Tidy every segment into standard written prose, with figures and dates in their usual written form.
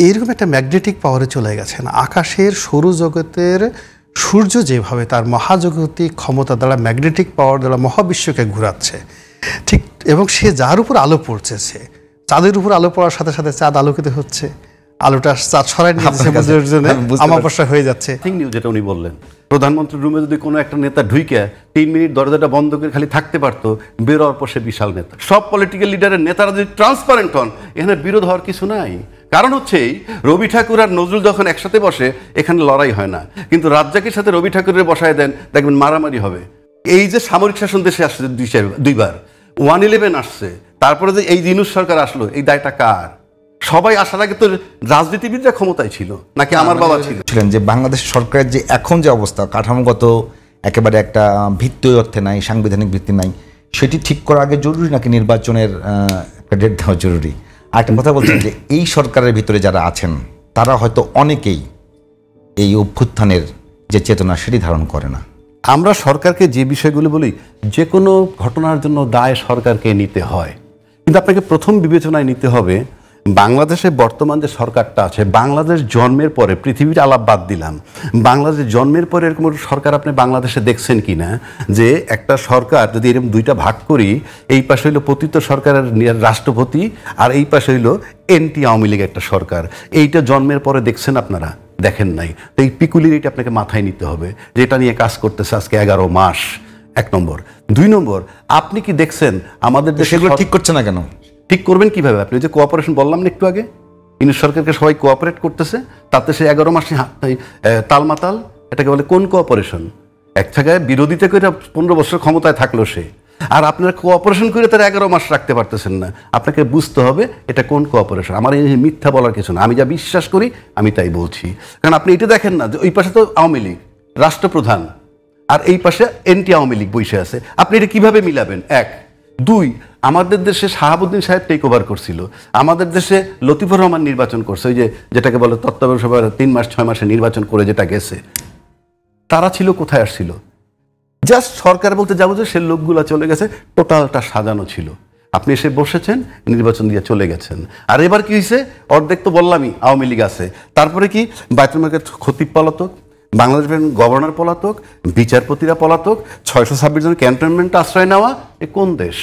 এইরকম একটা ম্যাগনেটিক পাওয়ারে চলে গেছেন। আকাশের সৌরজগতের সূর্য যেভাবে তার মহাজাগতিক ক্ষমতা দ্বারা ম্যাগনেটিক পাওয়ার দ্বারা মহাবিশ্বকে ঘোরাচ্ছে, ঠিক, এবং সে যার উপর আলো পড়ছে, চাঁদের উপর আলো পড়ার সাথে সাথে চাঁদ আলোকিত হচ্ছে, আলোটা চাঁদ সরাই নিয়ে আমাবস্যা হয়ে যাচ্ছে। নিউজ যেটা উনি বললেন, প্রধানমন্ত্রীর রুমে যদি কোনো একটা নেতা ঢুইকে 3 মিনিট দরজাটা বন্ধ করে খালি থাকতে পারতো, বেরোয়ার পর সে বিশাল নেতা। সব পলিটিক্যাল লিডারের নেতারা যদি ট্রান্সপারেন্ট হন, এখানে বিরোধ হওয়ার কিছু নাই। কারণ হচ্ছে রবি ঠাকুর আর নজরুল যখন একসাথে বসে, এখানে লড়াই হয় না। কিন্তু রাজ্জাকের সাথে রবি ঠাকুরের বসায় দেন, দেখবেন মারামারি হবে। এই যে সামরিক শাসন দেশে আসছে দুইবার, 111 আসছে, তারপরে যে এই ইউনূস সরকার আসলো, এই দায়টা কার? সবাই আসার আগে তো রাজনীতিবিদরা ক্ষমতায় ছিল নাকি আমার বাবা ছিলেন? যে বাংলাদেশ সরকারের যে এখন যে অবস্থা, কাঠামোগত একেবারে একটা ভিত্তি অর্থে নাই, সাংবিধানিক ভিত্তি নাই, সেটি ঠিক করার আগে জরুরি নাকি নির্বাচনের একটা ডেট দেওয়া জরুরি? আর একটা কথা বলছেন যে এই সরকারের ভিতরে যারা আছেন তারা হয়তো অনেকেই এই অভ্যুত্থানের যে চেতনা সেটি ধারণ করে না। আমরা সরকারকে যে বিষয়গুলো বলি, যে কোনো ঘটনার জন্য দায় সরকারকে নিতে হয়, কিন্তু আপনাকে প্রথম বিবেচনায় নিতে হবে বাংলাদেশে বর্তমান যে সরকারটা আছে, বাংলাদেশ জন্মের পরে, পৃথিবীর আলাপ বাদ দিলাম, বাংলাদেশ জন্মের পরে এরকম সরকার আপনি বাংলাদেশে দেখছেন কি না? যে একটা সরকার যদি এরকম দুইটা ভাগ করি, এই পাশে হইলো পতিত সরকারের রাষ্ট্রপতি আর এই পাশে হইলো এনটি আওয়ামী লীগ একটা সরকার, এইটা জন্মের পরে দেখছেন আপনারা? দেখেন নাই। তো এই পিকুলির এটা আপনাকে মাথায় নিতে হবে, যে এটা নিয়ে কাজ করতেছে আজকে 11 মাস, 1 নম্বর। 2 নম্বর, আপনি কি দেখছেন আমাদের দেশে সেগুলো ঠিক করছে না কেন? ঠিক করবেন কিভাবে? আপনি যে কোঅপারেশন বললাম না একটু আগে, ইউনূস সরকারকে সবাই কোঅপারেট করতেছে, তাতে সে 11 মাসে তালমাতাল। এটাকে বলে কোন কোঅপারেশন? এক জায়গায় বিরোধিতা করে 15 বছর ক্ষমতায় থাকলো সে, আর আপনারা কোঅপারেশন করে তারা 11 মাস রাখতে পারতেছেন না। আপনাকে বুঝতে হবে এটা কোন কোঅপারেশন। আমার এই মিথ্যা বলার কিছু না, আমি যা বিশ্বাস করি আমি তাই বলছি। কারণ আপনি এটা দেখেন না যে ওই পাশে তো আওয়ামী লীগ রাষ্ট্রপ্রধান আর এই পাশে এনটি আওয়ামী লীগ বসে আছে, আপনি এটা কিভাবে মিলাবেন? 1, 2, আমাদের দেশে শাহাবুদ্দিন সাহেব টেক ওভার করছিল, আমাদের দেশে লতিফুর রহমান নির্বাচন করছে, ওই যে যেটাকে বলে তত্ত্বাবধায়ক সভায় 3 মাস 6 মাসে নির্বাচন করে যেটা গেছে, তারা ছিল কোথায় আসছিল? জাস্ট সরকার বলতে যাবো যে সে লোকগুলা চলে গেছে, টোটালটা সাজানো ছিল। আপনি এসে বসেছেন, নির্বাচন দিয়ে চলে গেছেন। আর এবার কি হয়েছে? অর্ধেক তো বললামই আওয়ামী লীগ আছে, তারপরে কি বাইতুল মালের খতিব পলাতক, বাংলাদেশের গভর্নর পলাতক, বিচারপতিরা পলাতক, 626 জন ক্যান্টনমেন্ট আশ্রয় নেওয়া, এ কোন দেশ?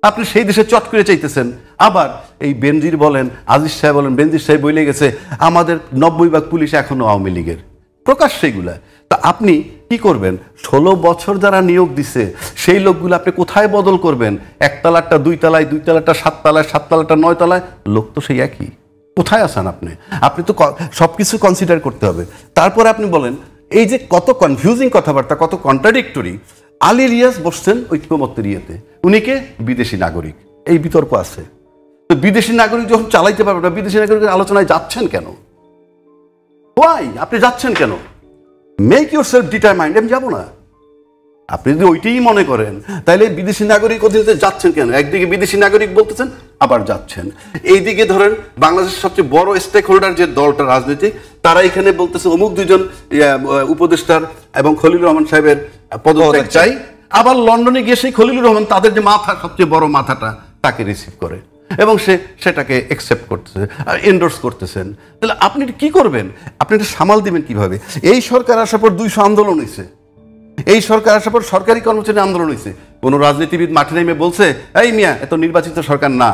আপনি সেই দেশে চট করে চাইতেছেন। আবার এই বেনজির বলেন, আজিজ সাহেব বলেন, বেনজির সাহেব বলে গেছে আমাদের 90% পুলিশ এখনো আওয়ামী লীগের, প্রকাশ সেইগুলা। তা আপনি কি করবেন? 16 বছর যারা নিয়োগ দিছে সেই লোকগুলো আপনি কোথায় বদল করবেন? 1 তলারটা 2 তলায়, 2 তলারটা 7 তলায়, 7 তলারটা 9 তলায়, লোক তো সেই একই। কোথায় আছেন আপনি? আপনি তো সব কিছু কনসিডার করতে হবে। তারপরে আপনি বলেন, এই যে কত কনফিউজিং কথাবার্তা, কত কন্ট্রাডিক্টরি। আলী রিয়াজ বসছেন ঐক্যমত্যের ইয়েতে, উনিকে বিদেশি নাগরিক, এই বিতর্ক আছে। তো বিদেশি নাগরিক যখন চালাইতে পারবেন না, বিদেশি নাগরিকের আলোচনায় যাচ্ছেন কেন? ওয়াই আপনি যাচ্ছেন কেন? মেক ইউর সেলফ ডিটারমাইন্ড, আমি যাবো না। আপনি যদি ওইটাই মনে করেন, তাহলে বিদেশি নাগরিক অধীনে যাচ্ছেন কেন? একদিকে বিদেশি নাগরিক বলতেছেন, আবার যাচ্ছেন। এইদিকে ধরেন বাংলাদেশের সবচেয়ে বড় স্টেক হোল্ডার যে দলটা রাজনৈতিক, তারা এখানে বলতেছে অমুক 2 জন উপদেষ্টার এবং খলিলুর রহমান সাহেবের পদত্যাগ চাই। আবার লন্ডনে গিয়ে সেই খলিলুর রহমান তাদের যে মাথা, সবচেয়ে বড় মাথাটা, তাকে রিসিভ করে এবং সেটাকে অ্যাকসেপ্ট করতেছে, এন্ডোর্স করতেছেন। তাহলে আপনি কি করবেন? আপনি এটা সামাল দিবেন কিভাবে? এই সরকার আসার পর 200 আন্দোলন হয়েছে, এই সরকার আসার পর সরকারি কর্মচারী আন্দোলন হয়েছে। কোনো রাজনীতিবিদ মাঠে নেমে বলছে, এই মিয়া এত নির্বাচিত সরকার না,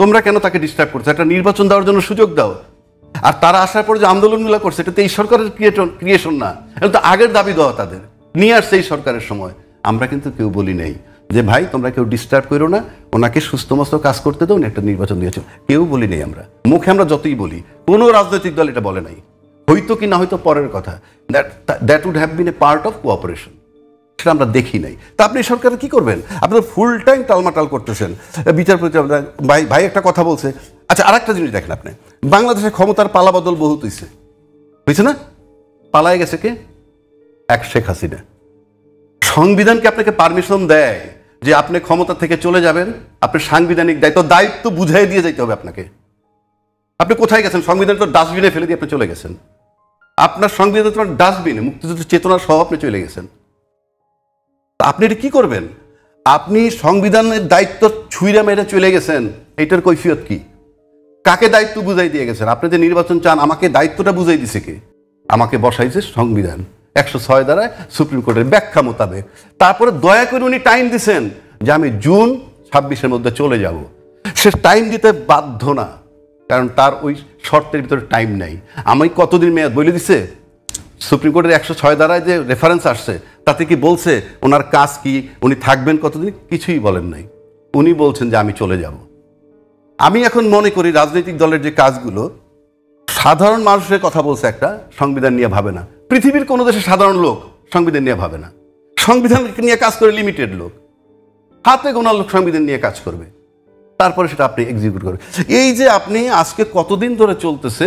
তোমরা কেন তাকে ডিস্টার্ব করছো? একটা নির্বাচন দেওয়ার জন্য সুযোগ দাও। আর তারা আসার পর যে আন্দোলনগুলো করছে, এটা তো এই সরকারের ক্রিয়েশন না, এটা তো আগের দাবি দেওয়া তাদের নিয়ে আসছে এই সরকারের সময়। আমরা কিন্তু কেউ বলি নেই যে ভাই তোমরা কেউ ডিস্টার্ব করো না, ওনাকে সুস্থ মস্ত কাজ করতে দাও, একটা নির্বাচন দিয়েছ, কেউ বলি নেই। আমরা মুখে আমরা যতই বলি, কোনো রাজনৈতিক দল এটা বলে নাই। হয়তো কি না হয়তো পরের কথা, that would have been a part of cooperation, সেটা আমরা দেখি নাই। তা আপনি সরকার কি করবেন? আপনারা ফুল টাইম টালমাটাল করতেছেন। বিচারপতি ভাই একটা কথা বলছে। আচ্ছা, আর একটা জিনিস দেখেন, আপনি বাংলাদেশে ক্ষমতার পালাবদল বহুত হয়েছে, বুঝছে না? পালায় গেছে কে? এক শেখ হাসিনা। সংবিধানকে আপনাকে পারমিশন দেয় যে আপনি ক্ষমতা থেকে চলে যাবেন, আপনার সাংবিধানিক দায়িত্ব বুঝাই দিয়ে যেতে হবে আপনাকে। আপনি কোথায় গেছেন? সংবিধান তো ডাস্টবিনে ফেলে দিয়ে আপনি চলে গেছেন। আপনার সংবিধান তোমার ডাস্টবিনে, মুক্তিযুদ্ধের চেতনা সহ আপনি চলে গেছেন। আপনি এটা কি করবেন? আপনি সংবিধানের দায়িত্ব ছুঁইরা মেরে চলে গেছেন, এইটার কৈফিয়ত কি? কাকে দায়িত্ব বুঝাই দিয়ে গেছেন? আপনি যে নির্বাচন চান, আমাকে দায়িত্বটা বুঝাই দিছে কে? আমাকে বসাইছে সংবিধান 106 দ্বারায় সুপ্রিম কোর্টের ব্যাখ্যা মোতাবেক। তারপরে দয়া করে উনি টাইম দিছেন যে আমি জুন 26-এর মধ্যে চলে যাব। সে টাইম দিতে বাধ্য না, কারণ তার ওই শর্তের ভিতরে টাইম নাই। আমি কতদিন মেয়াদ বলে দিছে? সুপ্রিম কোর্টের 106 দ্বারায় যে রেফারেন্স আসছে তাতে কি বলছে ওনার কাজ কি, উনি থাকবেন কতদিন? কিছুই বলেন নাই। উনি বলছেন যে আমি চলে যাব। আমি এখন মনে করি রাজনৈতিক দলের যে কাজগুলো, সাধারণ মানুষের কথা বলছে একটা, সংবিধান নিয়ে ভাবে না। পৃথিবীর কোনো দেশে সাধারণ লোক সংবিধান নিয়ে ভাবে না। সংবিধান নিয়ে কাজ করে লিমিটেড লোক, হাতে গোনা লোক সংবিধান নিয়ে কাজ করবে, তারপরে সেটা আপনি এক্সিকিউট করবেন। এই যে আপনি আজকে কতদিন ধরে চলতেছে,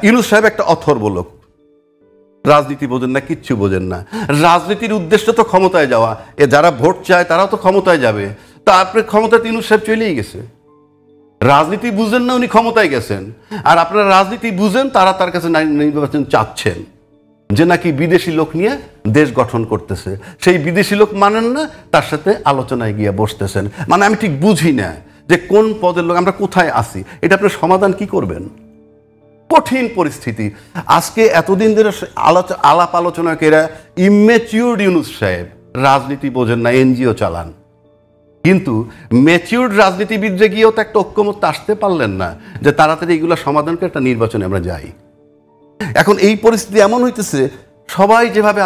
ইউনূস সাহেব একটা অথর্ব লোক, রাজনীতি বোঝেন না, কিচ্ছু বোঝেন না। রাজনীতির উদ্দেশ্য তো ক্ষমতায় যাওয়া, যারা ভোট চায় তারাও তো ক্ষমতায় যাবে। তারপরে ক্ষমতায় ইউনূস সাহেব চলেই গেছে। রাজনীতি বুঝেন না, উনি ক্ষমতায় গেছেন। আর আপনারা রাজনীতি বুঝেন, তারা তার কাছে নির্বাচন চাচ্ছেন যে নাকি বিদেশি লোক নিয়ে দেশ গঠন করতেছে। সেই বিদেশি লোক মানেন না, তার সাথে আলোচনায় গিয়ে বসতেছেন। মানে আমি ঠিক বুঝি না যে কোন পদের লোক, আমরা কোথায় আসি, এটা আপনার সমাধান কি করবেন? কঠিন পরিস্থিতি। আজকে এতদিন ধরে আলাপ আলোচনা করে ইম্যাচিউরড ইউনূস সাহেব, রাজনীতি বোঝেন না, এনজিও চালান। কিন্তু ম্যাচিউরড রাজনীতিবিদরা গিয়েও তো একটা ঐক্যমত আসতে পারলেন না যে তাড়াতাড়ি এগুলো সমাধান করে একটা নির্বাচনে আমরা যাই। এখন এই পরিস্থিতি এমন হইতেছে, সবাই যেভাবে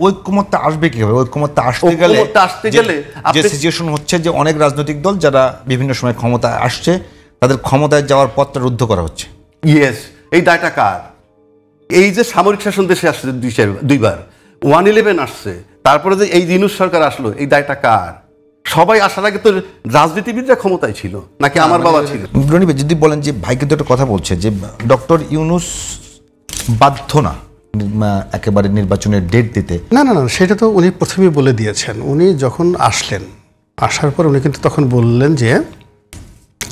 ঐক্যমতটা আসবে কিভাবে? ঐক্যমতটা আসতে গেলে যে সিচুয়েশন হচ্ছে যে অনেক রাজনৈতিক দল যারা বিভিন্ন সময় ক্ষমতায় আসছে, তাদের ক্ষমতায় যাওয়ার পথটা রুদ্ধ করা হচ্ছে। ইয়েস, এই দায়টা কার? এই যে সামরিক শাসন দেশে আসছে দুইবার, 111 আসছে, তারপরে যে এই ইউনূস সরকার আসলো, এই দায়টা কার? সবাই আসার আগে তো রাজনীতিবিদরা ক্ষমতায় ছিল নাকি আমার বাবা ছিল? রনি ভাই, যদি বলেন যে ভাই কিন্তু একটা কথা বলছে যে ডক্টর ইউনূস বাধ্য না একেবারে নির্বাচনের ডেট দিতে। না না না, সেটা তো উনি প্রথমেই বলে দিয়েছেন। উনি যখন আসলেন, আসার পর উনি কিন্তু তখন বললেন যে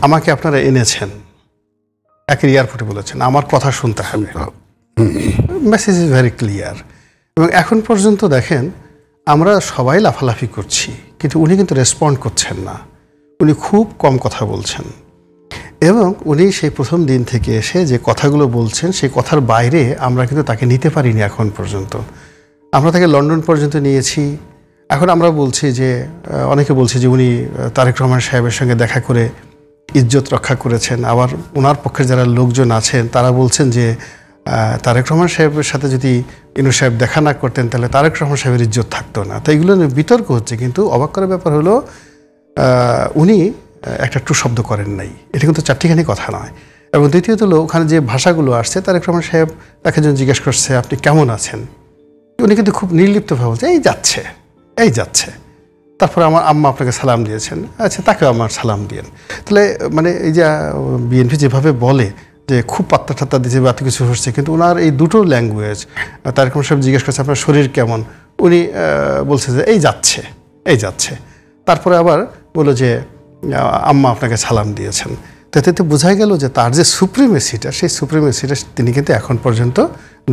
আমাকে আপনারা এনেছেন, এক এয়ারপোর্টে বলেছেন আমার কথা শুনতে হবে। Message is very clear. এবং এখন পর্যন্ত দেখেন আমরা সবাই লাফালাফি করছি, কিন্তু উনি কিন্তু রেসপন্ড করছেন না। উনি খুব কম কথা বলছেন, এবং উনি সেই প্রথম দিন থেকে এসে যে কথাগুলো বলছেন সেই কথার বাইরে আমরা কিন্তু তাকে নিতে পারিনি এখন পর্যন্ত। আমরা তাকে লন্ডন পর্যন্ত নিয়েছি। এখন আমরা বলছি যে অনেকে বলছে যে উনি তারেক রহমান সাহেবের সঙ্গে দেখা করে ইজ্জত রক্ষা করেছেন। আবার ওনার পক্ষে যারা লোকজন আছেন তারা বলছেন যে তারেক রহমান সাহেবের সাথে যদি ইউনূস সাহেব দেখা না করতেন তাহলে তারেক রহমান সাহেবের ইজ্জত থাকতো না। তো এইগুলো নিয়ে বিতর্ক হচ্ছে, কিন্তু অবাক করার ব্যাপার হলো উনি একটা টু শব্দ করেন নাই। এটা কিন্তু চারটিখানি কথা নয়। এবং দ্বিতীয়ত হলো ওখানে যে ভাষাগুলো আসছে, তারেক রহমান সাহেব তাকে যখন জিজ্ঞেস করছে আপনি কেমন আছেন, উনি কিন্তু খুব নির্লিপ্তভাবে বলছে এই যাচ্ছে, এই যাচ্ছে। তারপরে আমার আম্মা আপনাকে সালাম দিয়েছেন, আচ্ছা তাকেও আমার সালাম দিয়েন। তাহলে মানে এই যে বিএনপি যেভাবে বলে যে খুব পাত্তা ঠাত্তা দিচ্ছে বা এত কিছু হচ্ছে, কিন্তু ওনার এই দুটো ল্যাঙ্গুয়েজ, তারেক রহমান সাহেব জিজ্ঞেস করছে আপনার শরীর কেমন, উনি বলছে যে এই যাচ্ছে, এই যাচ্ছে। তারপরে আবার বললো যে আম্মা আপনাকে সালাম দিয়েছেন। তো এতে বোঝা গেল যে তার যে সুপ্রিমেসিটা, সেই সুপ্রিমেসিটা তিনি কিন্তু এখন পর্যন্ত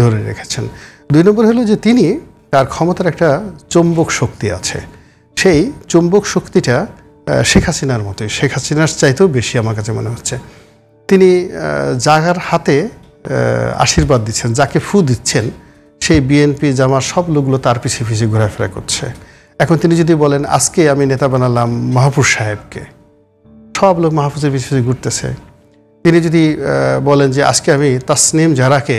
ধরে রেখেছেন। দুই নম্বর হলো যে তিনি, তার ক্ষমতার একটা চৌম্বক শক্তি আছে। সেই চৌম্বক শক্তিটা শেখ হাসিনার মতোই, শেখ হাসিনার চাইতেও বেশি আমার কাছে মনে হচ্ছে। তিনি যার হাতে আশীর্বাদ দিচ্ছেন, যাকে ফু দিচ্ছেন, সেই বিএনপি জামার সব লোকগুলো তার পিছিয়ে পিছিয়ে ঘোরাফেরা করছে। এখন তিনি যদি বলেন আজকে আমি নেতা বানালাম মাহফুজ সাহেবকে, সব লোক মাহফুজের পিছিয়ে ঘুরতেছে। তিনি যদি বলেন যে আজকে আমি তাসনিম জারাকে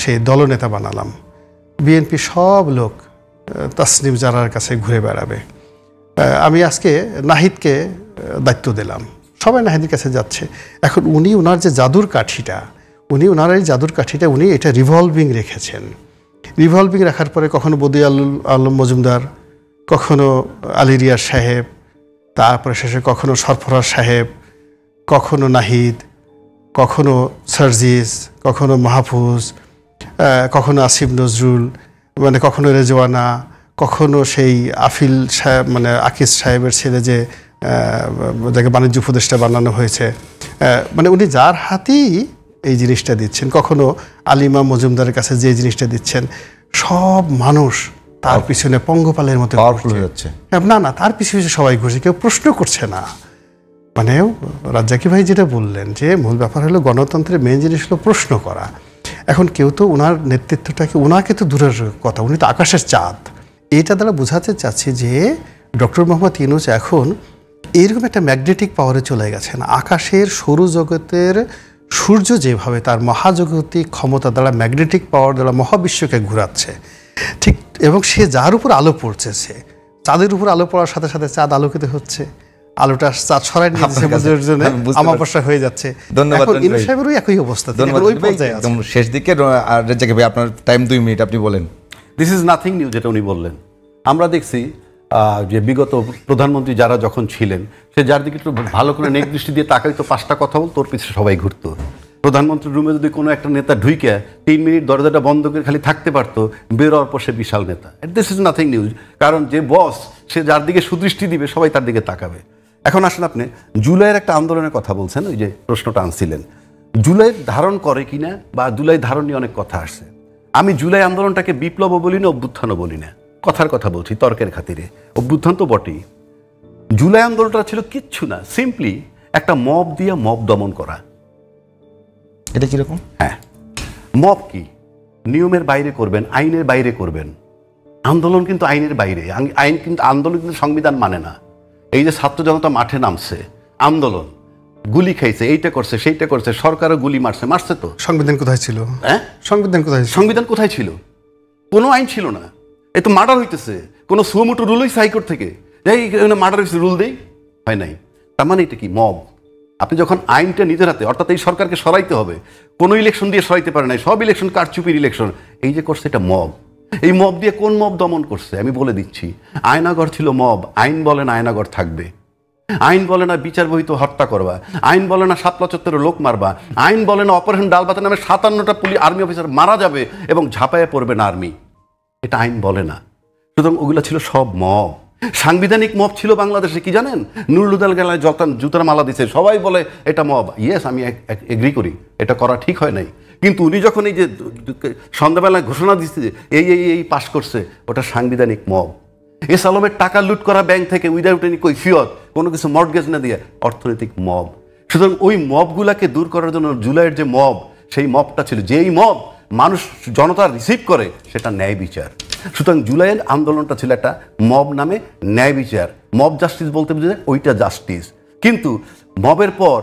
সেই দলনেতা বানালাম, বিএনপি সব লোক তাসনিম জারার কাছে ঘুরে বেড়াবে। আমি আজকে নাহিদকে দায়িত্ব দিলাম, সবাই নাহিদের কাছে যাচ্ছে। এখন উনি ওনার যে জাদুর কাঠিটা, ওনার এই জাদুর কাঠিটা উনি এটা রিভলভিং রেখেছেন। রিভলভিং রাখার পরে কখনো বদি আলম মজুমদার, কখনো আলী রিয়াজ সাহেব, তারপরে শেষে কখনো সরফরাজ সাহেব, কখনো নাহিদ, কখনো সার্জিস, কখনো মাহফুজ, কখনো আসিফ নজরুল, মানে কখনো রেজওয়ানা, কখনো সেই আফিল সাহেব মানে আকিজ সাহেবের ছেলে যে যাকে বাণিজ্য উপদেষ্টা বানানো হয়েছে, মানে উনি যার হাতেই এই জিনিসটা দিচ্ছেন, কখনো আলিমা মজুমদারের কাছে যে জিনিসটা দিচ্ছেন, সব মানুষ তার পিছনে পঙ্গপালের মতো পাওয়ারফুল হয়ে যাচ্ছে। না না, তার পিছনে সবাই ঘুরছে, কেউ প্রশ্ন করছে না। মানে রাজ্জাকি ভাই যেটা বললেন যে মূল ব্যাপার হলো গণতন্ত্রের মেন জিনিস হলো প্রশ্ন করা। এখন কেউ তো ওনার নেতৃত্বটাকে, ওনাকে তো দূরের কথা, উনি তো আকাশের চাঁদ। এটা দ্বারা বোঝাতে চাচ্ছি যে ডক্টর মোহাম্মদ ইউনূস এখন এইরকম একটা ম্যাগনেটিক পাওয়ারে চলে গেছেন। আকাশের সৌরজগতের সূর্য যেভাবে তার মহাজাগতিক ক্ষমতা দ্বারা, ম্যাগনেটিক পাওয়ার দ্বারা মহাবিশ্বকে ঘোরাচ্ছে, ঠিক, এবং সে যার উপর আলো পড়ছে, সে চাঁদের উপর আলো পড়ার সাথে সাথে চাঁদ আলোকিত হচ্ছে, আলোটা চাঁদ সরাই নিয়ে যাচ্ছে, বুঝার জন্য আমাবস্যা হয়ে যাচ্ছে। ধন্যবাদ ইউনূস সাহেবেরও একই অবস্থা, ওই পর্যায়ে আছে। একদম শেষ দিকে। আর রেজ্জাকি ভাই আপনার টাইম 2 মিনিট, আপনি বলেন। দিস ইজ নাথিং নিউ যেটা উনি বললেন। আমরা দেখছি যে বিগত প্রধানমন্ত্রী যারা যখন ছিলেন, সে যার দিকে একটু ভালো করে নেক দৃষ্টি দিয়ে তাকাইতো, 5টা কথা বলতো, তোর পিছনে সবাই ঘুরতো। প্রধানমন্ত্রীর রুমে যদি কোনো একটা নেতা ঢুইকে 3 মিনিট দরজাটা বন্ধ করে খালি থাকতে পারতো, বেরোয়ার পর সে বিশাল নেতা। দিস ইজ নাথিং নিউজ, কারণ যে বস সে যার দিকে সুদৃষ্টি দিবে সবাই তার দিকে তাকাবে। এখন আসেন, আপনি জুলাইয়ের একটা আন্দোলনের কথা বলছেন, ওই যে প্রশ্নটা আনছিলেন, জুলাই ধারণ করে কিনা বা জুলাই ধারণ নিয়ে অনেক কথা আসছে। আমি জুলাই আন্দোলনটাকে বিপ্লবও বলি না, অভ্যুত্থানও বলি না, কথার কথা বলছি তর্কের খাতিরে। অভ্যুত্থান তো বটেই। জুলাই আন্দোলনটা ছিল কিচ্ছু না, সিম্পলি একটা মব দিয়ে মব দমন করা। এটা কিরকম? হ্যাঁ, মব কি নিয়মের বাইরে করবেন, আইনের বাইরে করবেন। আন্দোলন কিন্তু আইনের বাইরে, আইন কিন্তু, আন্দোলন কিন্তু সংবিধান মানে না। এই যে ছাত্র জনতা মাঠে নামছে, আন্দোলন, গুলি খাইছে, এইটা করছে সেইটা করছে, সরকারও গুলি মারছে তো। সংবিধান কোথায় ছিল? হ্যাঁ, সংবিধান কোথায় ছিল? সংবিধান কোথায় ছিল? কোনো আইন ছিল না। এ তো মার্ডার হইতেছে, কোনো সুমোটো রুল হয়েছে হাইকোর্ট থেকে, এই মার্ডার হয়েছে, রুল দেই, হয় নাই। তার মানে এটা কি মব? আপনি যখন আইনটা নিজের হাতে, অর্থাৎ এই সরকারকে সরাইতে হবে, কোনো ইলেকশন দিয়ে সরাইতে পারে নাই, সব ইলেকশন কারচুপির ইলেকশন, এই যে করছে এটা মব। এই মব দিয়ে কোন মব দমন করছে আমি বলে দিচ্ছি। আয়নাগর ছিল মব। আইন বলে না আয়নাগর থাকবে, আইন বলে না বিচার বহিত হত্যা করবা, আইন বলে না শাপলা চত্বরে লোক মারবা, আইন বলে না অপারেশন ডালবাতে নামে 57টা পুলিশ আর্মি অফিসার মারা যাবে এবং ঝাঁপায়ে পড়বে না আর্মি, এটা আইন বলে না। সুতরাং ওগুলো ছিল সব মব। সাংবিধানিক মব ছিল বাংলাদেশে, কি জানেন? নুরুলুদাল গেলায় জুতার মালা দিছে, সবাই বলে এটা মব। ইয়েস, আমি এগ্রি করি, এটা করা ঠিক হয় নাই। কিন্তু উনি যখন এই যে সন্ধ্যাবেলায় ঘোষণা দিচ্ছে যে এই পাশ করছে, ওটা সাংবিধানিক মব। এস আলমের টাকা লুট করা ব্যাংক থেকে উইদাউট এনি কৈফিয়ত, কোনো কিছু মর্টগেজ না দিয়ে, অর্থনৈতিক মব। সুতরাং ওই মবগুলাকে দূর করার জন্য জুলাইয়ের যে মব, সেই মবটা ছিল, যেই মব মানুষ জনতা রিসিভ করে, সেটা ন্যায় বিচার। সুতরাং জুলাইয়ের আন্দোলনটা ছিল একটা মব নামে ন্যায় বিচার। মব জাস্টিস বলতে বুঝে ওইটা জাস্টিস। কিন্তু মবের পর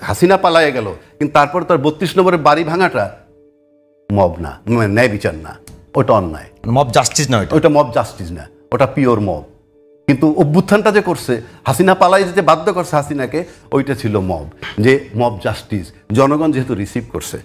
হাসিনা পালায়ে গেল, কিন্তু তারপর তার 32 নম্বরের বাড়ি ভাঙাটা মব না, ন্যায় বিচার না, ওটা অন্যায়। মব জাস্টিস না, ওইটা মব জাস্টিস না, ওটা পিওর মব। কিন্তু অভ্যুত্থানটা যে করছে, হাসিনা পালাই যেতে বাধ্য করছে হাসিনাকে, ওইটা ছিল মব, যে মব জাস্টিস, জনগণ যেহেতু রিসিভ করছে।